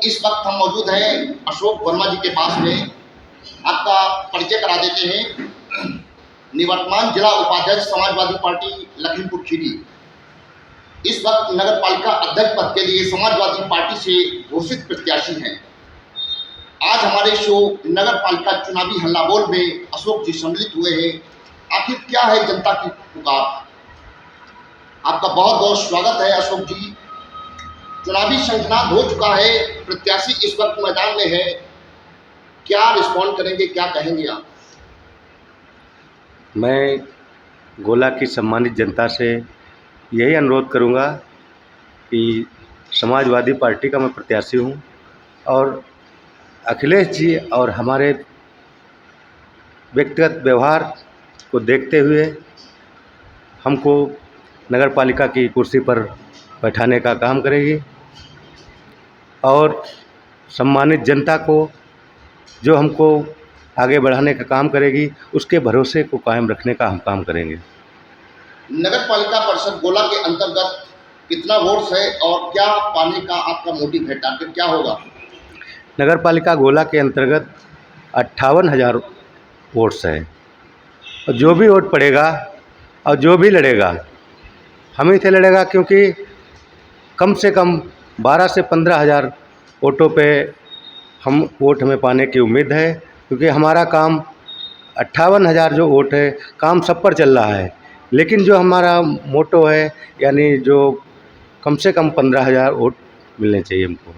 इस वक्त हम मौजूद हैं अशोक वर्मा जी के पास में। आपका परिचय करा देते हैं। निवर्तमान जिला उपाध्यक्ष समाजवादी पार्टी लखीमपुर खीरी, इस वक्त नगर पालिका अध्यक्ष पद के लिए समाजवादी पार्टी से घोषित प्रत्याशी हैं। आज हमारे शो नगर पालिका चुनावी हल्लाबोल में अशोक जी सम्मिलित हुए हैं। आखिर क्या है जनता की पुकार? आपका बहुत बहुत स्वागत है अशोक जी। चुनावी शंखनाद हो चुका है, प्रत्याशी इस वक्त मैदान में है, क्या रिस्पॉन्ड करेंगे, क्या कहेंगे आप? मैं गोला की सम्मानित जनता से यही अनुरोध करूंगा कि समाजवादी पार्टी का मैं प्रत्याशी हूं और अखिलेश जी और हमारे व्यक्तिगत व्यवहार को देखते हुए हमको नगर पालिका की कुर्सी पर बैठाने का काम करेगी और सम्मानित जनता को जो हमको आगे बढ़ाने का काम करेगी, उसके भरोसे को कायम रखने का हम काम करेंगे। नगर पालिका परिषद गोला के अंतर्गत कितना वोट्स है और क्या पाने का आपका मोटिव है, टारगेट क्या होगा? नगर पालिका गोला के अंतर्गत 58,000 वोट्स है और जो भी वोट पड़ेगा और जो भी लड़ेगा हम ही से लड़ेगा, क्योंकि कम से कम 12 से 15,000 वोटों पे हम वोट हमें पाने की उम्मीद है, क्योंकि हमारा काम 58,000 जो वोट है, काम सब पर चल रहा है, लेकिन जो हमारा मोटो है यानी जो कम से कम 15,000 वोट मिलने चाहिए हमको।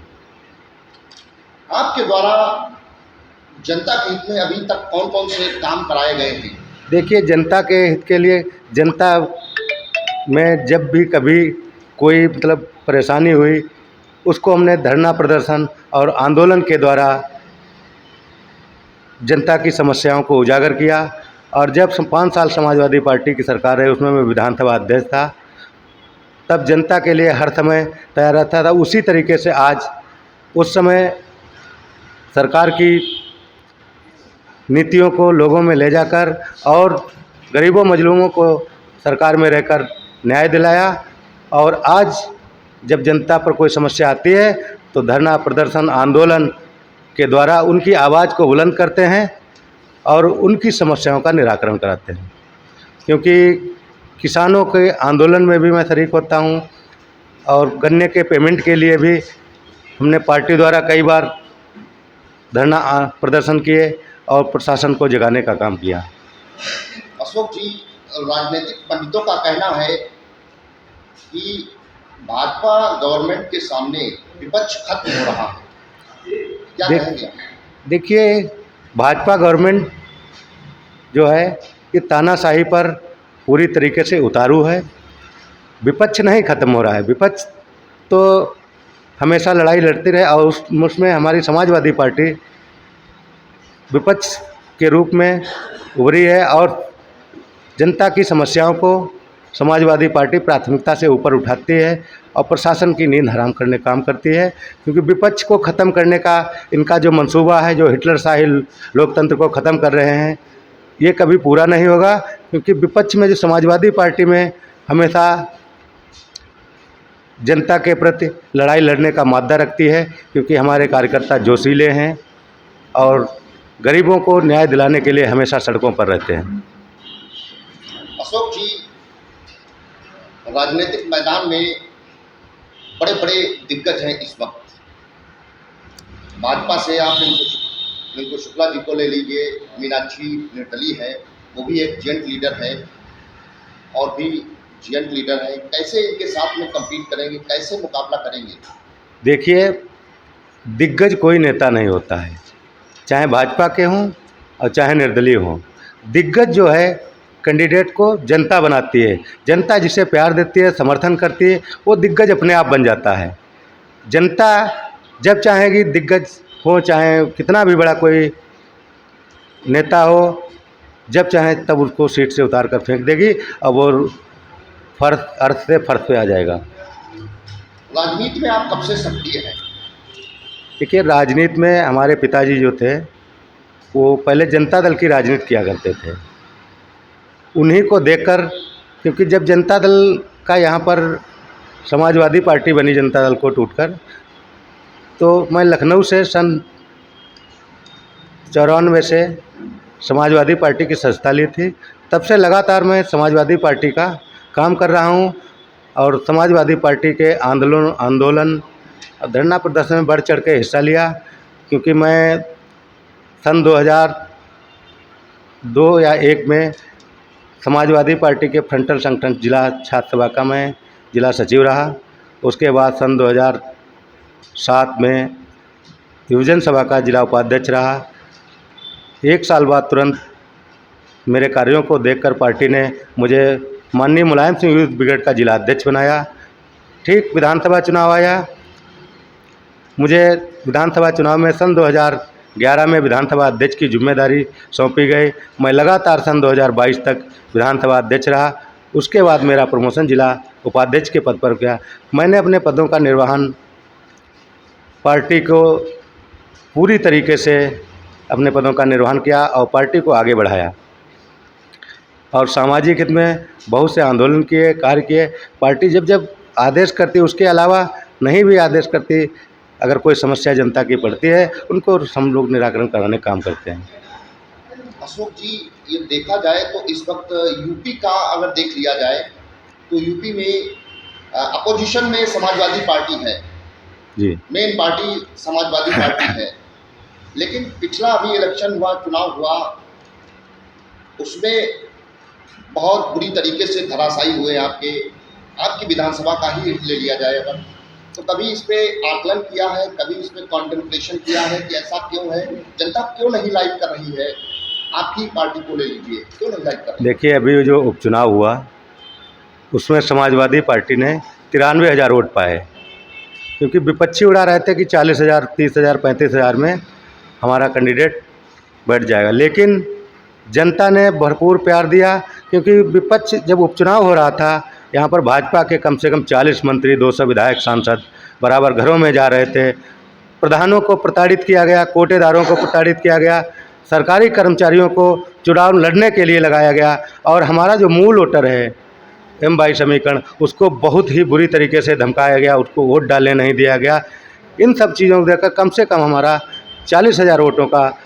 आपके द्वारा जनता के हित में अभी तक कौन कौन से काम कराए गए हैं? देखिए, जनता के हित के लिए जनता में जब भी कभी कोई परेशानी हुई, उसको हमने धरना प्रदर्शन और आंदोलन के द्वारा जनता की समस्याओं को उजागर किया। और जब 5 साल समाजवादी पार्टी की सरकार है, उसमें मैं विधानसभा अध्यक्ष था, तब जनता के लिए हर समय तैयार रहता था। उसी तरीके से आज उस समय सरकार की नीतियों को लोगों में ले जाकर और गरीबों मजलूमों को सरकार में रहकर न्याय दिलाया। और आज जब जनता पर कोई समस्या आती है तो धरना प्रदर्शन आंदोलन के द्वारा उनकी आवाज़ को बुलंद करते हैं और उनकी समस्याओं का निराकरण कराते हैं। क्योंकि किसानों के आंदोलन में भी मैं शरीक होता हूं और गन्ने के पेमेंट के लिए भी हमने पार्टी द्वारा कई बार धरना प्रदर्शन किए और प्रशासन को जगाने का काम किया। अशोक जी, राजनीतिक पंडितों का कहना है कि भाजपा गवर्नमेंट के सामने विपक्ष खत्म हो रहा है, क्या कहेंगे? देखिए, भाजपा गवर्नमेंट जो है ये तानाशाही पर पूरी तरीके से उतारू है। विपक्ष नहीं खत्म हो रहा है, विपक्ष तो हमेशा लड़ाई लड़ती रहे और उसमें हमारी समाजवादी पार्टी विपक्ष के रूप में उभरी है और जनता की समस्याओं को समाजवादी पार्टी प्राथमिकता से ऊपर उठाती है और प्रशासन की नींद हराम करने का काम करती है। क्योंकि विपक्ष को ख़त्म करने का इनका जो मंसूबा है, जो हिटलरशाही लोकतंत्र को ख़त्म कर रहे हैं, ये कभी पूरा नहीं होगा। क्योंकि विपक्ष में जो समाजवादी पार्टी में हमेशा जनता के प्रति लड़ाई लड़ने का मादा रखती है, क्योंकि हमारे कार्यकर्ता जोशीले हैं और गरीबों को न्याय दिलाने के लिए हमेशा सड़कों पर रहते हैं। अशोक जी, राजनीतिक मैदान में बड़े बड़े दिग्गज हैं इस वक्त। भाजपा से आप रिंकू शुक्ला जी को ले लीजिए, मीनाक्षी निर्दली है, वो भी एक जेंट लीडर है, और भी जेंट लीडर है। कैसे इनके साथ में कम्पीट करेंगे, कैसे मुकाबला करेंगे? देखिए, दिग्गज कोई नेता नहीं होता है, चाहे भाजपा के हों और चाहे निर्दलीय हों। दिग्गज जो है कैंडिडेट को जनता बनाती है, जनता जिसे प्यार देती है, समर्थन करती है, वो दिग्गज अपने आप बन जाता है। जनता जब चाहेगी दिग्गज हो, चाहे कितना भी बड़ा कोई नेता हो, जब चाहे तब उसको सीट से उतार कर फेंक देगी और वो अर्थ से फर्श पे आ जाएगा। राजनीति में आप कब से सक्रिय हैं? देखिए, राजनीति में हमारे पिताजी जो थे वो पहले जनता दल की राजनीति किया करते थे। उन्हीं को देखकर, क्योंकि जब जनता दल का यहाँ पर समाजवादी पार्टी बनी, जनता दल को टूटकर, तो मैं लखनऊ से सन 94 से समाजवादी पार्टी की सदस्यता ली थी। तब से लगातार मैं समाजवादी पार्टी का काम कर रहा हूं और समाजवादी पार्टी के आंदोलन और धरना प्रदर्शन में बढ़ चढ़ के हिस्सा लिया, क्योंकि मैं सन 2002 या 1 में समाजवादी पार्टी के फ्रंटल संगठन जिला छात्र सभा का मैं जिला सचिव रहा। उसके बाद सन 2007 में युवजन सभा का जिला उपाध्यक्ष रहा। 1 साल बाद तुरंत मेरे कार्यों को देखकर पार्टी ने मुझे माननीय मुलायम सिंह यूथ ब्रिगेड का जिला अध्यक्ष बनाया। ठीक विधानसभा चुनाव आया, मुझे विधानसभा चुनाव में सन 2011 में विधानसभा अध्यक्ष की जिम्मेदारी सौंपी गई। मैं लगातार सन 2022 तक विधानसभा अध्यक्ष रहा। उसके बाद मेरा प्रमोशन जिला उपाध्यक्ष के पद पर किया। मैंने अपने पदों का निर्वहन पार्टी को पूरी तरीके से अपने पदों का निर्वहन किया और पार्टी को आगे बढ़ाया और सामाजिक हित में बहुत से आंदोलन किए, कार्य किए। पार्टी जब जब आदेश करती, उसके अलावा नहीं भी आदेश करती, अगर कोई समस्या जनता की पड़ती है उनको हम लोग निराकरण कराने काम करते हैं। अशोक जी, ये देखा जाए तो इस वक्त यूपी का अगर देख लिया जाए तो यूपी में अपोजिशन में समाजवादी पार्टी है जी, मेन पार्टी समाजवादी पार्टी है, लेकिन पिछला अभी इलेक्शन हुआ, चुनाव हुआ, उसमें बहुत बुरी तरीके से धराशायी हुए आपकी विधानसभा का ही ले लिया जाए अगर, तो कभी इस पे आकलन किया है, कभी इस पे कॉन्टेम्पलेशन किया है कि ऐसा क्यों है, जनता क्यों नहीं लाइक कर रही है? आपकी पार्टी को ले लीजिए, क्यों नहीं लाइक कर रही? देखिए, अभी जो उपचुनाव हुआ उसमें समाजवादी पार्टी ने 93,000 वोट पाए, क्योंकि विपक्षी उड़ा रहे थे कि 40,000, 30,000, 35,000 में हमारा कैंडिडेट बैठ जाएगा, लेकिन जनता ने भरपूर प्यार दिया। क्योंकि विपक्ष जब उपचुनाव हो रहा था, यहाँ पर भाजपा के कम से कम 40 मंत्री, 200 विधायक, सांसद बराबर घरों में जा रहे थे। प्रधानों को प्रताड़ित किया गया, कोटेदारों को प्रताड़ित किया गया, सरकारी कर्मचारियों को चुनाव लड़ने के लिए लगाया गया और हमारा जो मूल वोटर है M22 समीकरण, उसको बहुत ही बुरी तरीके से धमकाया गया, उसको वोट डालने नहीं दिया गया। इन सब चीज़ों को देखकर कम से कम हमारा 40,000 वोटों का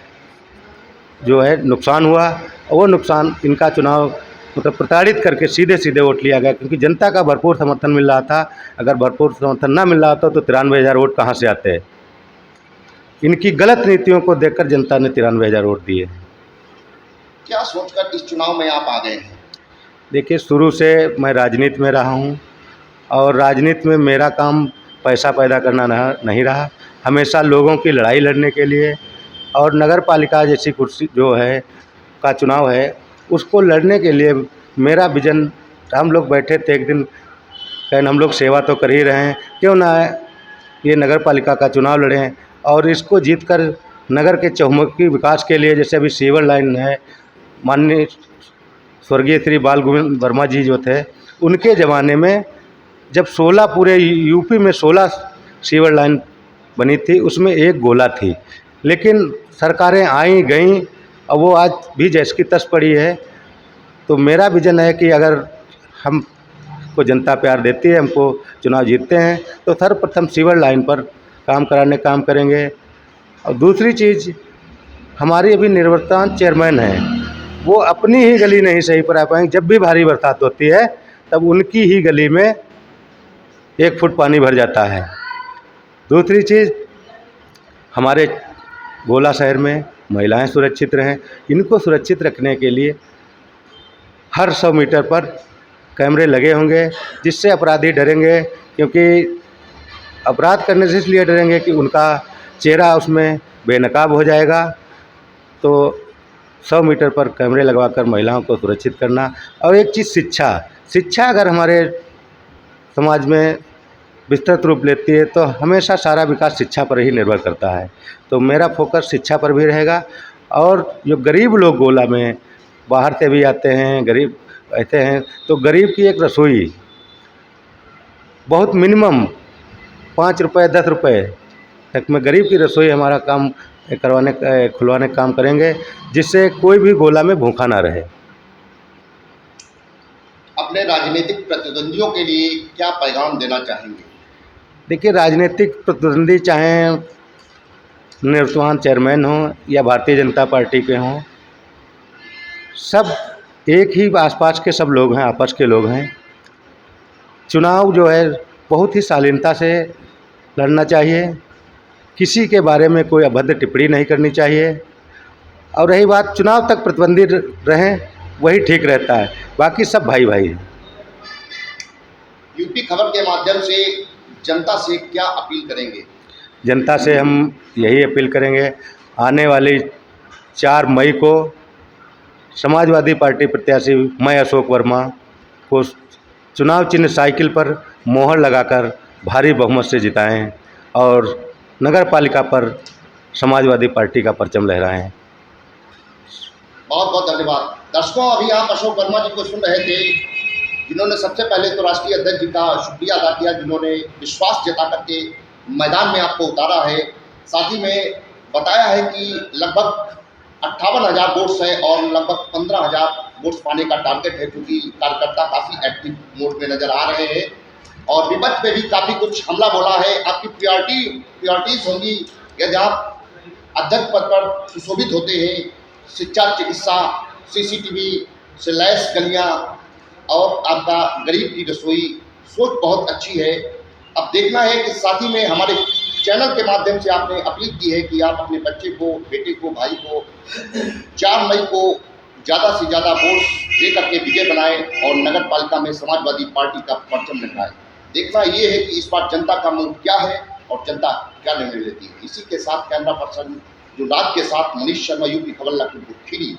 जो है नुकसान हुआ। वो नुकसान इनका चुनाव मतलब प्रताड़ित करके सीधे सीधे वोट लिया गया, क्योंकि जनता का भरपूर समर्थन मिल रहा था। अगर भरपूर समर्थन ना मिल रहा था तो 93,000 वोट कहाँ से आते? इनकी गलत नीतियों को देखकर जनता ने 93,000 वोट दिए। क्या सोचकर इस चुनाव में आप आ गए हैं? देखिए, शुरू से मैं राजनीति में रहा हूँ और राजनीति में मेरा काम पैसा पैदा करना नहीं रहा। हमेशा लोगों की लड़ाई लड़ने के लिए और नगर पालिका जैसी कुर्सी जो है का चुनाव है, उसको लड़ने के लिए मेरा विजन। हम लोग बैठे थे एक दिन, कहन हम लोग सेवा तो कर ही रहे हैं, क्यों ना ये नगर पालिका का चुनाव लड़ें और इसको जीतकर नगर के चहुमुखी विकास के लिए, जैसे अभी सीवर लाइन है, माननीय स्वर्गीय श्री बाल गोविंद वर्मा जी जो थे, उनके ज़माने में जब 16 पूरे यूपी में 16 सीवर लाइन बनी थी, उसमें एक गोला थी, लेकिन सरकारें आई गईं और वो आज भी जैसे की तस पड़ी है। तो मेरा विज़न है कि अगर हमको जनता प्यार देती है, हमको चुनाव जीतते हैं, तो सर्वप्रथम सीवर लाइन पर काम करेंगे। और दूसरी चीज़, हमारी अभी निवर्तमान चेयरमैन हैं, वो अपनी ही गली नहीं सही पर आ पाएंगे। जब भी भारी बरसात होती है तब उनकी ही गली में 1 फुट पानी भर जाता है। दूसरी चीज़, हमारे गोला शहर में महिलाएं सुरक्षित रहें, इनको सुरक्षित रखने के लिए हर 100 मीटर पर कैमरे लगे होंगे, जिससे अपराधी डरेंगे। क्योंकि अपराध करने से इसलिए डरेंगे कि उनका चेहरा उसमें बेनकाब हो जाएगा। तो 100 मीटर पर कैमरे लगवाकर महिलाओं को सुरक्षित करना। और एक चीज़, शिक्षा अगर हमारे समाज में विस्तृत रूप लेती है तो हमेशा सारा विकास शिक्षा पर ही निर्भर करता है। तो मेरा फोकस शिक्षा पर भी रहेगा। और जो गरीब लोग गोला में बाहर से भी आते हैं, गरीब रहते हैं, तो गरीब की एक रसोई बहुत मिनिमम 5 रुपये 10 रुपये तक में गरीब की रसोई हमारा काम खुलवाने का काम करेंगे, जिससे कोई भी गोला में भूखा ना रहे। अपने राजनीतिक प्रतिद्वंदियों के लिए क्या पैगाम देना चाहेंगे? देखिए, राजनीतिक प्रतिद्वंदी चाहें निवर्तमान चेयरमैन हों या भारतीय जनता पार्टी के हों, सब एक ही आसपास के सब लोग हैं, आपस के लोग हैं। चुनाव जो है बहुत ही शालीनता से लड़ना चाहिए, किसी के बारे में कोई अभद्र टिप्पणी नहीं करनी चाहिए, और रही बात चुनाव तक प्रतिबंधित रहें वही ठीक रहता है, बाकी सब भाई भाई हैं। यूपी खबर के माध्यम से जनता से क्या अपील करेंगे? जनता से हम यही अपील करेंगे, आने वाली 4 मई को समाजवादी पार्टी प्रत्याशी मैं अशोक वर्मा को चुनाव चिन्ह साइकिल पर मोहर लगाकर भारी बहुमत से जिताएं और नगर पालिका पर समाजवादी पार्टी का परचम लहराएं। बहुत बहुत धन्यवाद। दर्शकों, अभी आप अशोक वर्मा जी को सुन रहे थे, जिन्होंने सबसे पहले तो राष्ट्रीय अध्यक्ष जी का शुक्रिया अदा किया, जिन्होंने विश्वास जता करके मैदान में आपको उतारा है। साथ ही में बताया है कि लगभग 58,000 वोट्स है और लगभग 15,000 वोट्स पाने का टारगेट है, क्योंकि कार्यकर्ता काफ़ी एक्टिव मोड में नजर आ रहे हैं और विपक्ष पे भी काफ़ी कुछ हमला बोला है। आपकी प्रायोरिटीज होंगी यदि आप अध्यक्ष पद पर सुशोभित होते हैं, शिक्षा, चिकित्सा, CCTV से लैस गलियाँ और आपका गरीब की रसोई, सोच बहुत अच्छी है। अब देखना है कि साथ ही में हमारे चैनल के माध्यम से आपने अपील की है कि आप अपने बच्चे को, बेटे को, भाई को 4 मई को ज़्यादा से ज़्यादा वोट दे करके विजय बनाएं और नगर पालिका में समाजवादी पार्टी का परचम लहराएं। देखना ये है कि इस बार जनता का मूड क्या है और जनता क्या निर्णय लेती है। इसी के साथ कैमरा पर्सन जो राज के साथ मनीष शर्मा, यूपी खबर, लखीमपुर खीरी।